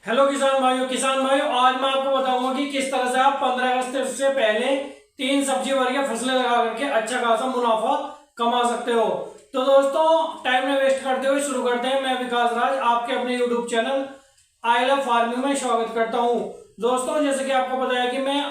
Hello किसान भाइयों आज मैं आपको बताऊंगा कि किस तरह से आप 15 अगस्त से पहले 3 सब्जी वर्गीय फसलें लगा करके अच्छा खासा मुनाफा कमा सकते हो। तो दोस्तों टाइम न वेस्ट करते हुए शुरू करते हैं। मैं विकास राज आपके अपने YouTube channel I love farming में स्वागत करता हूं। दोस्तों जैसे कि आपको पता है कि मैं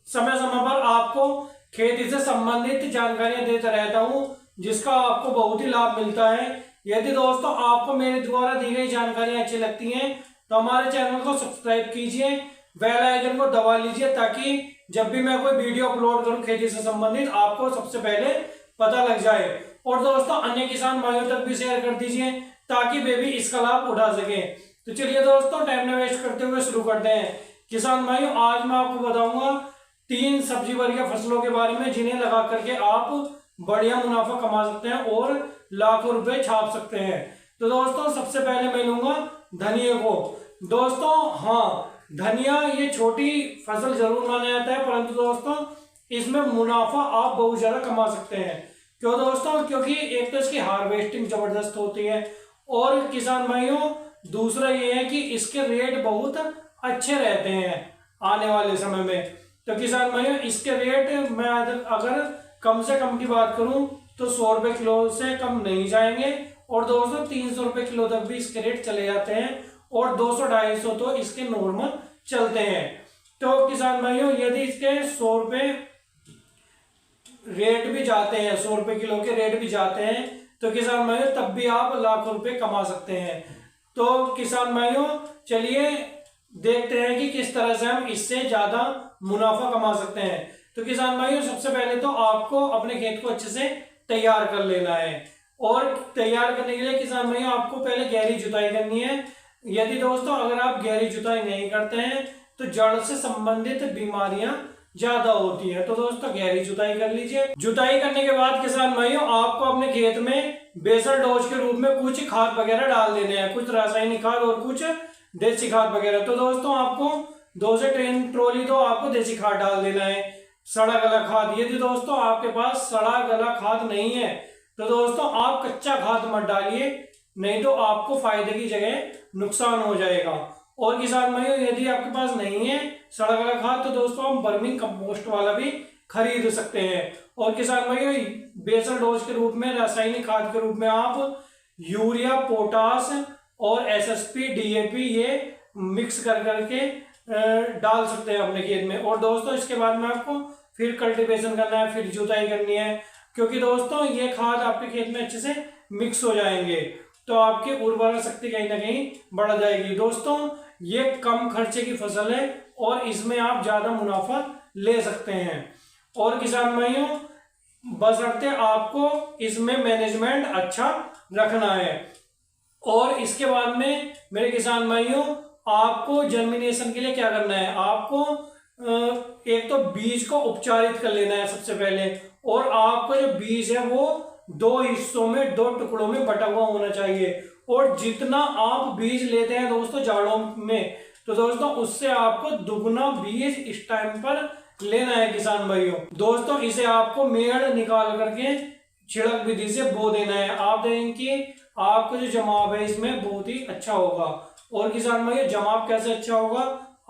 समय समय पर आपको खेती से संबंधित जानकारियां देता रहता हूं, जिसका आपको बहुत ही लाभ मिलता है। यदि दोस्तों आपको मेरे द्वारा दी गई जानकारियां अच्छी लगती हैं तो हमारे चैनल को सब्सक्राइब कीजिए, बेल आइकन को दबा लीजिए, ताकि जब भी मैं कोई वीडियो अपलोड करूं खेती से संबंधित आपको सबसे पहले पता लग जाए। और दोस्तों अन्य किसान भाइयों तक भी शेयर कर दीजिए ताकि वे भी इसका लाभ उठा सके। तो चलिए दोस्तों टाइम न वेस्ट करते हुए शुरू करते हैं। किसान भाइयों आज मैं आपको बताऊंगा 3 सब्जी वर्गीय फसलों के बारे में जिन्हें लगा करके आप बढ़िया मुनाफा कमा सकते हैं और लाखों रुपए छाप सकते हैं। तो दोस्तों सबसे पहले मैं लूंगा धनिया को। दोस्तों हाँ, धनिया ये छोटी फसल जरूर माना जाता है, परंतु दोस्तों इसमें मुनाफा आप बहुत ज्यादा कमा सकते हैं। क्यों दोस्तों? क्योंकि एक तो इसकी हार्वेस्टिंग जबरदस्त होती है और किसान भाइयों दूसरा ये है कि इसके रेट बहुत अच्छे रहते हैं आने वाले समय में। तो किसान भाइयों इसके रेट मैं अगर कम से कम की बात करूं तो 100 रुपए किलो से कम नहीं जाएंगे और दोस्तों 300 रुपए किलो तक भी इसके रेट चले जाते हैं और 200-250 तो इसके नॉर्मल चलते हैं। तो किसान भाइयों यदि इसके 100 रुपए रेट भी जाते हैं, 100 रुपए किलो के रेट भी जाते हैं, तो किसान भाइयों तब भी आप लाखों रुपए कमा सकते हैं। तो किसान भाइयों चलिए देखते हैं कि किस तरह से हम इससे ज्यादा मुनाफा कमा सकते हैं। तो किसान भाइयों सबसे पहले तो आपको अपने खेत को अच्छे से तैयार कर लेना है और तैयार करने के लिए किसान भाइयों आपको पहले गहरी जुताई करनी है। यदि दोस्तों अगर आप गहरी जुताई नहीं करते हैं तो जड़ से संबंधित बीमारियां ज्यादा होती है। तो दोस्तों गहरी जुताई कर लीजिए। जुताई करने के बाद किसान भाइयों आपको अपने खेत में बेसल डोज के रूप में कुछ खाद वगैरह डाल देने हैं, कुछ रासायनिक खाद और कुछ देसी खाद वगैरह। तो दोस्तों आपको 2 से 3 ट्रॉली तो आपको देसी खाद डाल देना है, सड़ा गला खाद। यदि दोस्तों आपके पास सड़ा गला खाद नहीं है तो दोस्तों आप कच्चा खाद मत डालिए, नहीं तो आपको फायदे की जगह नुकसान हो जाएगा। और किसान भाइयों यदि आपके पास नहीं है सड़ा गला खाद तो दोस्तों आप वर्मिंग कंपोस्ट वाला भी खरीद सकते हैं। और किसान भाइयों बेसल डोज के रूप में रासायनिक खाद के रूप में आप यूरिया, पोटास और एसएसपी, डीएपी ये मिक्स कर करके डाल सकते हैं अपने खेत में। और दोस्तों इसके बाद में आपको फिर कल्टीवेशन करना है, फिर जुताई करनी है, क्योंकि दोस्तों ये खाद आपके खेत में अच्छे से मिक्स हो जाएंगे तो आपकी उर्वरा शक्ति कहीं ना कहीं बढ़ जाएगी। दोस्तों ये कम खर्चे की फसल है और इसमें आप ज्यादा मुनाफा ले सकते हैं। और किसान भाइयों बशर्ते आपको इसमें मैनेजमेंट अच्छा रखना है। और इसके बाद में मेरे किसान भाइयों आपको जर्मिनेशन के लिए क्या करना है, आपको एक तो बीज को उपचारित कर लेना है सबसे पहले। और आपको जो बीज है वो 2 हिस्सों में, 2 टुकड़ों में बटा हुआ होना चाहिए। और जितना आप बीज लेते हैं दोस्तों जाड़ों में, तो दोस्तों उससे आपको दुगना बीज इस टाइम पर लेना है किसान भाइयों। दोस्तों इसे आपको मेड़ निकाल करके छिड़क विधि से बो देना है। आप देखेंगे कि आपको जो जमाव है इसमें बहुत ही अच्छा होगा। और किसान भाइयों जमाव कैसे अच्छा होगा,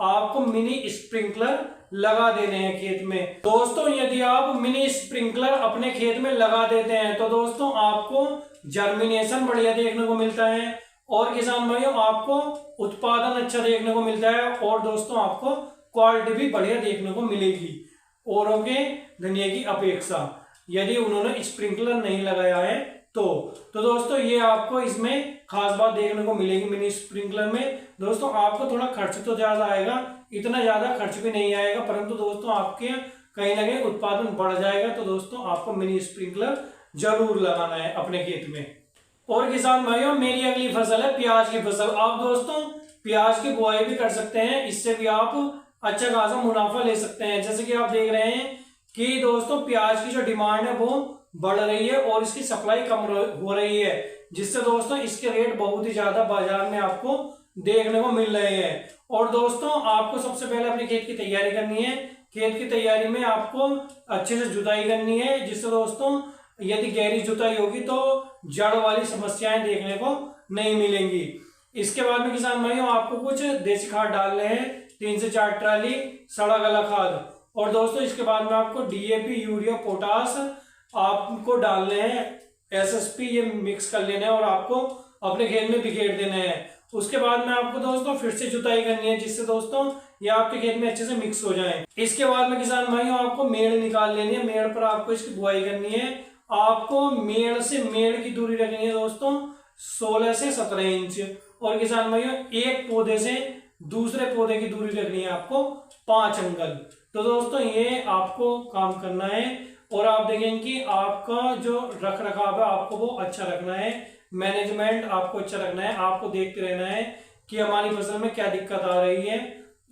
आपको मिनी स्प्रिंकलर लगा देने हैं खेत में। दोस्तों यदि आप मिनी स्प्रिंकलर अपने खेत में लगा देते हैं तो दोस्तों आपको जर्मिनेशन बढ़िया देखने को मिलता है और किसान भाइयों आपको उत्पादन अच्छा देखने को मिलता है और दोस्तों आपको क्वालिटी भी बढ़िया देखने को मिलेगी औरों के धनिया की अपेक्षा, यदि उन्होंने स्प्रिंकलर नहीं लगाया है तो दोस्तों ये आपको इसमें खास बात देखने को मिलेगी मिनी स्प्रिंकलर में। दोस्तों आपको थोड़ा खर्च तो ज्यादा आएगा, इतना ज्यादा खर्च भी नहीं आएगा, परंतु दोस्तों आपके कहीं ना कहीं उत्पादन बढ़ जाएगा। तो दोस्तों आपको मिनी स्प्रिंकलर जरूर लगाना है अपने खेत में। और किसान भाइयों मेरी अगली फसल है प्याज की फसल। आप दोस्तों प्याज की बुआई भी कर सकते हैं, इससे भी आप अच्छा खासा मुनाफा ले सकते हैं। जैसे कि आप देख रहे हैं कि दोस्तों प्याज की जो डिमांड है वो बढ़ रही है और इसकी सप्लाई कम हो रही है, जिससे दोस्तों इसके रेट बहुत ही ज्यादा बाजार में आपको देखने को मिल रहे हैं। और दोस्तों आपको सबसे पहले अपने खेत की तैयारी करनी है। खेत की तैयारी में आपको अच्छे से जुताई करनी है, जिससे दोस्तों यदि गहरी जुताई होगी तो जड़ वाली समस्याएं देखने को नहीं मिलेंगी। इसके बाद में किसान भाइयों आपको कुछ देसी खाद डालने हैं, 3 से 4 ट्राली सड़ा गला खाद। और दोस्तों इसके बाद में आपको डीएपी, यूरिया, पोटास आपको डालने हैं, एसएसपी ये मिक्स कर लेना है और आपको अपने खेत में बिखेर देने हैं। उसके बाद में आपको दोस्तों फिर से जुताई करनी है, जिससे दोस्तों ये आपके खेत में अच्छे से मिक्स हो जाए। इसके बाद में किसान भाइयों आपको मेड़ निकाल लेनी है, मेड़ पर आपको इसकी बुआई करनी है। आपको मेड़ से मेड़ की दूरी रखनी है दोस्तों 16 से 17 इंच। और किसान भाइयों एक पौधे से दूसरे पौधे की दूरी रखनी है आपको 5 अंगल। तो दोस्तों ये आपको काम करना है और आप देखेंगे कि आपका जो रख रखाव है आपको वो अच्छा रखना है, मैनेजमेंट आपको अच्छा रखना है। आपको देखते रहना है कि हमारी फसल में क्या दिक्कत आ रही है।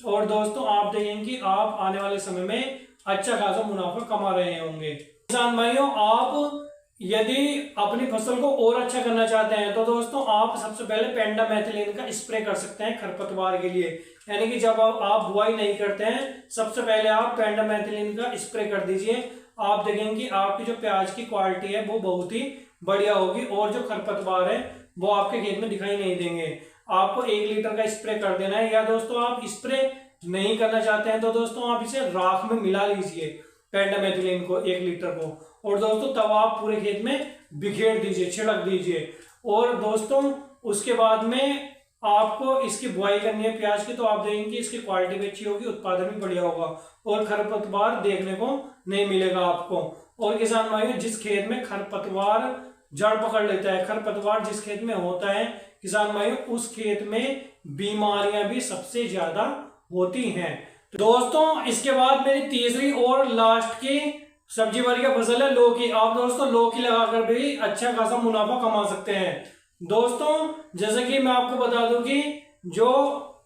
और दोस्तों आप देखेंगे कि आप आने वाले समय में अच्छा खासा मुनाफा कमा रहे होंगे। किसान भाइयों आप यदि अपनी फसल को और अच्छा करना चाहते हैं तो दोस्तों आप सबसे पहले पेंडामेथिलिन का स्प्रे कर सकते हैं खरपतवार के लिए। यानी कि जब आप बुआई नहीं करते हैं सबसे पहले आप पेंडामेथिलिन का स्प्रे कर दीजिए। आप देखेंगे कि आपकी जो प्याज की क्वालिटी है वो बहुत ही बढ़िया होगी और जो खरपतवार है वो आपके खेत में दिखाई नहीं देंगे। आपको 1 लीटर का स्प्रे कर देना है, या दोस्तों आप स्प्रे नहीं करना चाहते हैं तो दोस्तों आप इसे राख में मिला लीजिए पेंडामेथिलिन को 1 लीटर को, और दोस्तों तब आप पूरे खेत में बिखेर दीजिए, छिड़क दीजिए। और दोस्तों उसके बाद में आपको इसकी बुआई करनी है प्याज की, तो आप देखेंगे कि इसकी क्वालिटी भी अच्छी होगी, उत्पादन भी बढ़िया होगा और खरपतवार देखने को नहीं मिलेगा आपको। और किसान भाइयों जिस खेत में खरपतवार जड़ पकड़ लेता है, खरपतवार जिस खेत में होता है किसान भाइयों उस खेत में बीमारियां भी सबसे ज्यादा होती हैं। तो दोस्तों इसके बाद मेरी तीसरी और लास्ट की सब्जी बाड़ी का फसल है लौकी। आप दोस्तों लौकी लगाकर भी अच्छा खासा मुनाफा कमा सकते हैं। दोस्तों जैसे कि मैं आपको बता दूं कि जो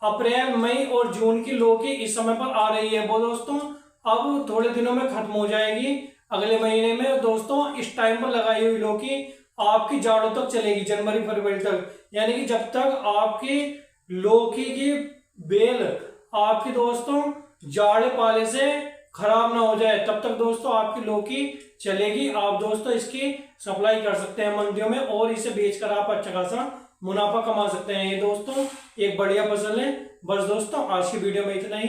अप्रैल, मई और जून की लौकी इस समय पर आ रही है वो दोस्तों अब थोड़े दिनों में खत्म हो जाएगी, अगले महीने में। दोस्तों इस टाइम पर लगाई हुई लौकी आपकी जाड़ों तक चलेगी, जनवरी फरवरी तक। यानी कि जब तक आपकी लौकी की बेल आपकी दोस्तों जाड़े पाले से खराब ना हो जाए तब तक दोस्तों आपकी लौकी चलेगी। आप दोस्तों इसकी सप्लाई कर सकते हैं मंडियों में और इसे बेचकर आप अच्छा खासा मुनाफा कमा सकते हैं। ये दोस्तों एक बढ़िया फसल है। बस दोस्तों आज की वीडियो में इतना ही।